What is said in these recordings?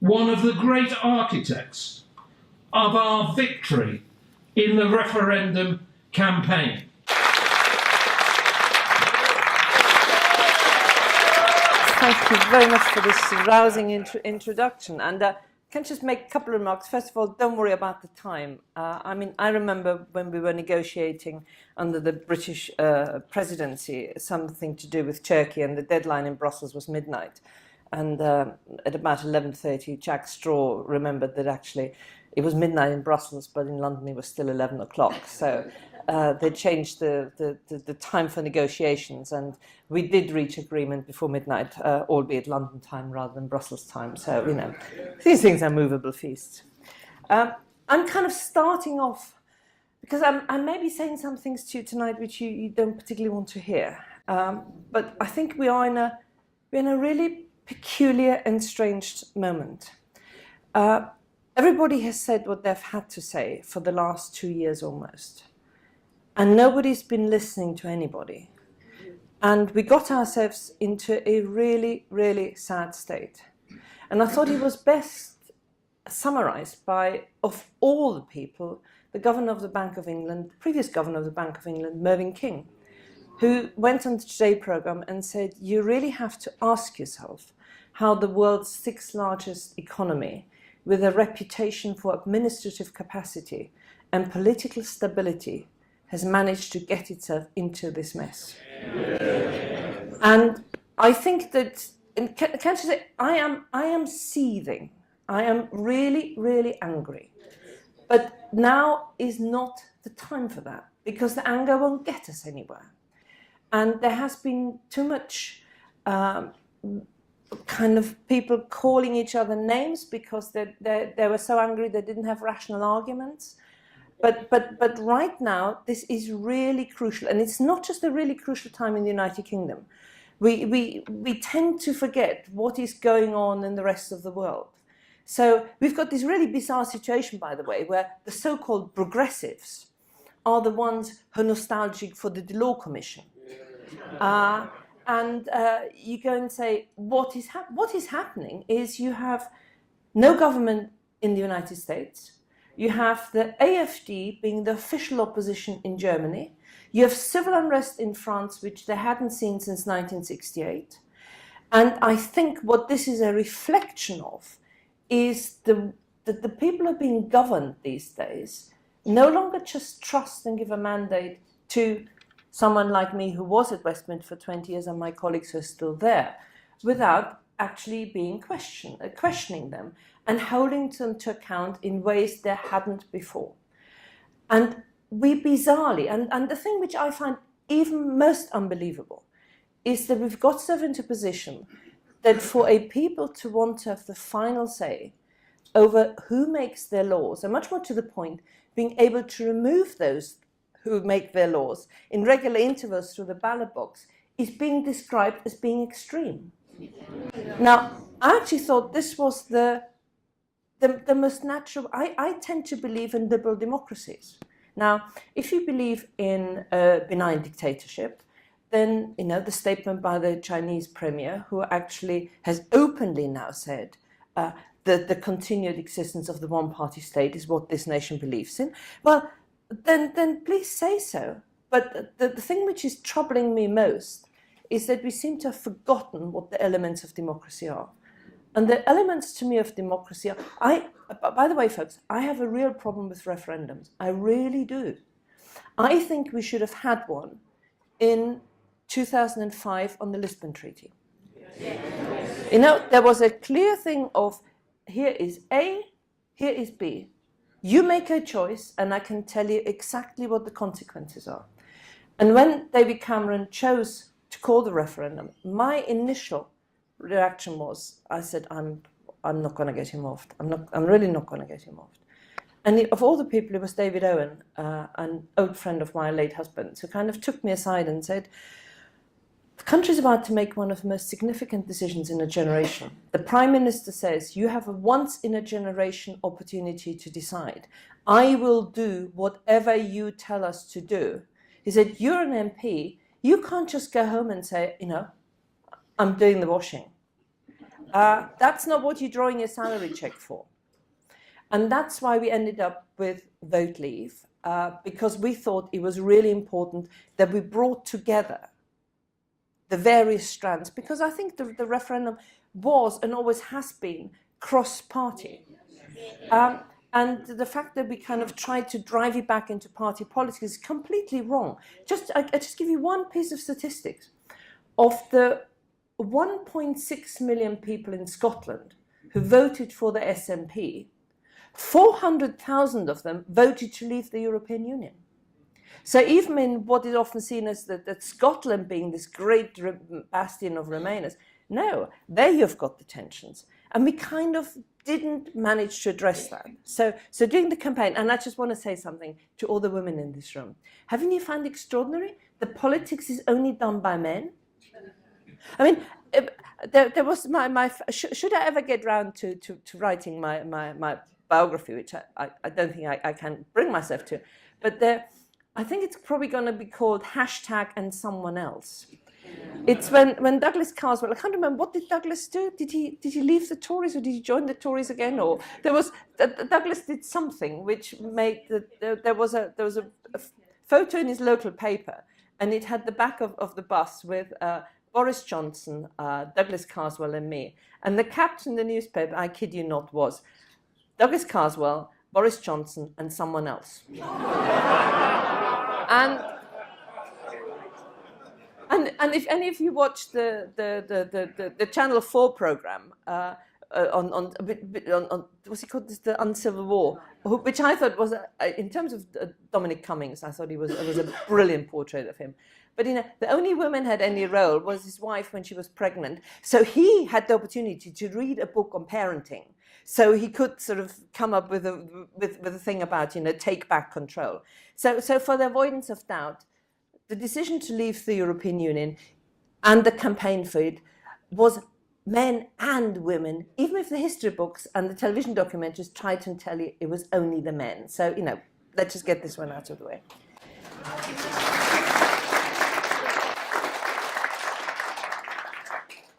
one of the great architects of our victory in the referendum campaign. Thank you very much for this rousing introduction. And can I just make a couple of remarks? First of all, don't worry about the time. I remember when we were negotiating under the British presidency, something to do with Turkey, and the deadline in Brussels was midnight. And at about 11:30, Jack Straw remembered that actually it was midnight in Brussels, but in London it was still 11 o'clock. So they changed the time for negotiations, and we did reach agreement before midnight, albeit London time rather than Brussels time. So, you know, these things are movable feasts. I'm kind of starting off, because I may be saying some things to you tonight which you don't particularly want to hear. But I think we're in a really peculiar and strange moment. Everybody has said what they've had to say for the last 2 years almost. And nobody's been listening to anybody. And we got ourselves into a really, really sad state. And I thought it was best summarized by, of all the people, the Governor of the Bank of England, the previous Governor of the Bank of England, Mervyn King, who went on the Today programme and said, you really have to ask yourself how the world's 6th largest economy, with a reputation for administrative capacity and political stability, has managed to get itself into this mess. And I think that, can't you say, I am seething. I am really, really angry. But now is not the time for that, because the anger won't get us anywhere. And there has been too much kind of people calling each other names because they were so angry they didn't have rational arguments. But right now, this is really crucial. And it's not just a really crucial time in the United Kingdom. We tend to forget what is going on in the rest of the world. So we've got this really bizarre situation, by the way, where the so-called progressives are the ones who are nostalgic for the Delors Commission. And you go and say, what is happening is you have no government in the United States. You have the AfD being the official opposition in Germany. You have civil unrest in France, which they hadn't seen since 1968. And I think what this is a reflection of is that the people who are being governed these days no longer just trust and give a mandate to someone like me who was at Westminster for 20 years and my colleagues who are still there, without actually being questioning them and holding them to account in ways they hadn't before. And we bizarrely, and the thing which I find even most unbelievable is that we've got ourselves into a position that for a people to want to have the final say over who makes their laws, and much more to the point, being able to remove those who make their laws in regular intervals through the ballot box, is being described as being extreme. Now, I actually thought this was the most natural. I tend to believe in liberal democracies. Now, if you believe in a benign dictatorship, then, you know, the statement by the Chinese premier, who actually has openly now said that the continued existence of the one-party state is what this nation believes in, well, then please say so. But the thing which is troubling me most is that we seem to have forgotten what the elements of democracy are. And the elements to me of democracy are, by the way, folks, I have a real problem with referendums. I really do. I think we should have had one in 2005 on the Lisbon Treaty. You know, there was a clear thing of, here is A, here is B. You make a choice, and I can tell you exactly what the consequences are. And when David Cameron chose to call the referendum, my initial reaction was, I said, I'm not going to get involved. I'm really not going to get involved. And of all the people, it was David Owen, an old friend of my late husband, who kind of took me aside and said, the country's about to make one of the most significant decisions in a generation. The Prime Minister says, you have a once-in-a-generation opportunity to decide. I will do whatever you tell us to do. He said, you're an MP. You can't just go home and say, you know, I'm doing the washing. That's not what you're drawing your salary check for. And that's why we ended up with vote leave, because we thought it was really important that we brought together the various strands, because I think the referendum was and always has been cross-party. And the fact that we kind of tried to drive it back into party politics is completely wrong. I just give you one piece of statistics. Of the 1.6 million people in Scotland who voted for the SNP, 400,000 of them voted to leave the European Union. So even in what is often seen as that Scotland being this great bastion of Remainers, no, there you've got the tensions. And we kind of didn't manage to address that. So during the campaign, and I just want to say something to all the women in this room, haven't you found extraordinary that politics is only done by men? I mean, there was should I ever get round to writing my biography, which I don't think I can bring myself to, but I think it's probably going to be called #and someone else. It's when Douglas Carswell, I can't remember, what did Douglas do? Did he leave the Tories or did he join the Tories again? Or Douglas did something which made there was a photo in his local paper, and it had the back of the bus with Boris Johnson, Douglas Carswell and me. And the caption in the newspaper, I kid you not, was Douglas Carswell, Boris Johnson and someone else. And if any of you watched the Channel 4 program on what's it called, the Uncivil War, which I thought was in terms of Dominic Cummings, I thought it was a brilliant portrait of him. But the only woman had any role was his wife when she was pregnant. So he had the opportunity to read a book on parenting. So he could sort of come up with a thing about, take back control. So for the avoidance of doubt, the decision to leave the European Union and the campaign for it was men and women, even if the history books and the television documentaries tried to tell you it was only the men. So, let's just get this one out of the way.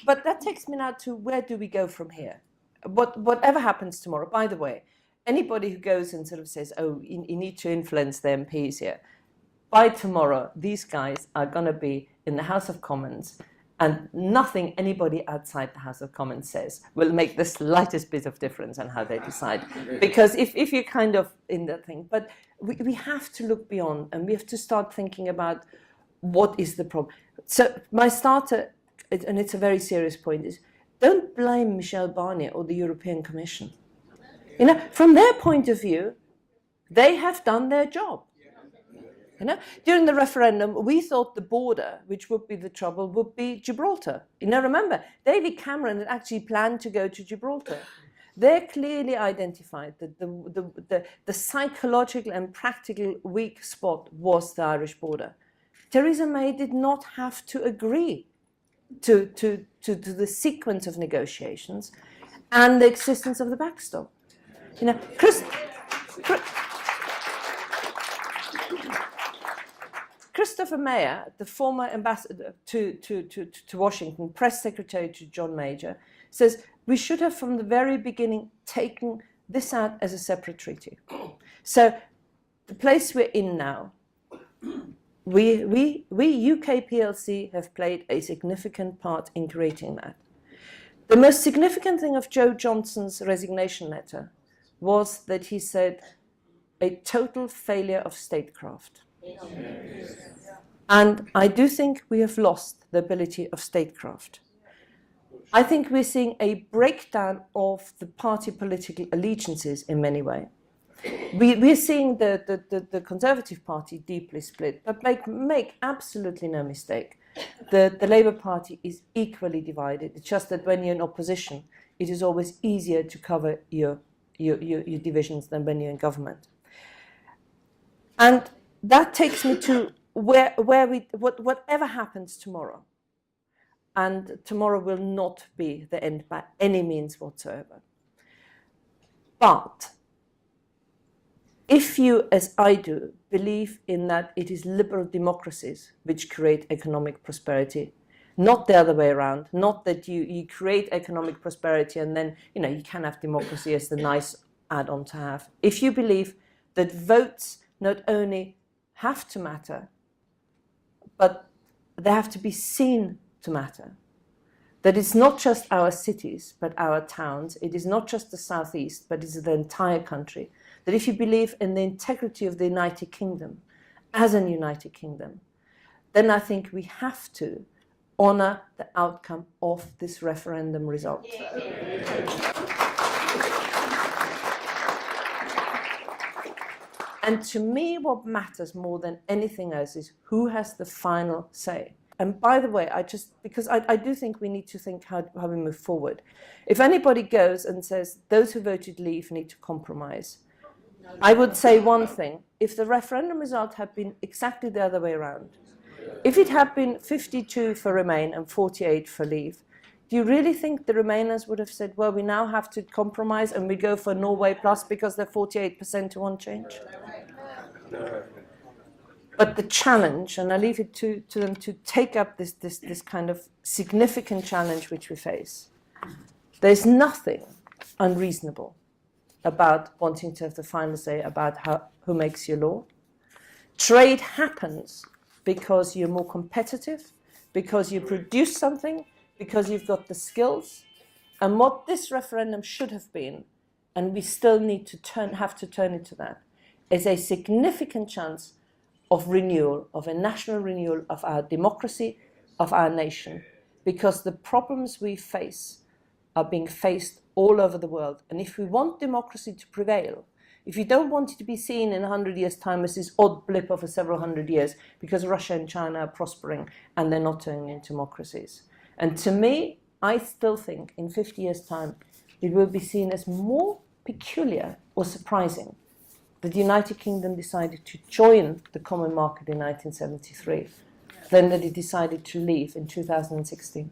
But that takes me now to where do we go from here? Whatever happens tomorrow, by the way, anybody who goes and sort of says, oh, you need to influence the MPs here, by tomorrow, these guys are going to be in the House of Commons, and nothing anybody outside the House of Commons says will make the slightest bit of difference on how they decide. Because if you're kind of in that thing, but we have to look beyond, and we have to start thinking about what is the problem. So my starter, and it's a very serious point, is don't blame Michel Barnier or the European Commission. From their point of view, they have done their job. During the referendum, we thought the border, which would be the trouble, would be Gibraltar. Remember, David Cameron had actually planned to go to Gibraltar. They clearly identified that the psychological and practical weak spot was the Irish border. Theresa May did not have to agree to the sequence of negotiations and the existence of the backstop. Christopher Mayer, the former ambassador to Washington, press secretary to John Major, says we should have from the very beginning taken this out as a separate treaty. So the place we're in now, we UK PLC have played a significant part in creating that. The most significant thing of Joe Johnson's resignation letter was that he said a total failure of statecraft. And I do think we have lost the ability of statecraft. I think we're seeing a breakdown of the party political allegiances in many ways. We're seeing the Conservative Party deeply split, but make absolutely no mistake, the Labour Party is equally divided. It's just that when you're in opposition, it is always easier to cover your divisions than when you're in government. And that takes me to whatever happens tomorrow, and tomorrow will not be the end by any means whatsoever. But if you, as I do, believe in that it is liberal democracies which create economic prosperity, not the other way around, not that you create economic prosperity and then, you can have democracy as the nice add-on to have. If you believe that votes not only have to matter, but they have to be seen to matter, that it's not just our cities, but our towns, it is not just the southeast, but it's the entire country, that if you believe in the integrity of the United Kingdom as a United Kingdom, then I think we have to honour the outcome of this referendum result. And to me, what matters more than anything else is who has the final say. And by the way, because I do think we need to think how we move forward. If anybody goes and says those who voted leave need to compromise, I would say one thing. If the referendum result had been exactly the other way around, if it had been 52 for Remain and 48 for Leave, do you really think the Remainers would have said, well, we now have to compromise and we go for Norway Plus because they're 48% to want change? But the challenge, and I leave it to them to take up this kind of significant challenge which we face. There's nothing unreasonable about wanting to have the final say about who makes your law. Trade happens because you're more competitive, because you produce something, because you've got the skills. And what this referendum should have been, and we still need to have to turn into that, is a significant chance of renewal, of a national renewal of our democracy, of our nation, because the problems we face are being faced all over the world. And if we want democracy to prevail, if you don't want it to be seen in 100 years' time as this odd blip of several hundred years because Russia and China are prospering and they're not turning into democracies. And to me, I still think in 50 years' time, it will be seen as more peculiar or surprising that the United Kingdom decided to join the common market in 1973 than that it decided to leave in 2016.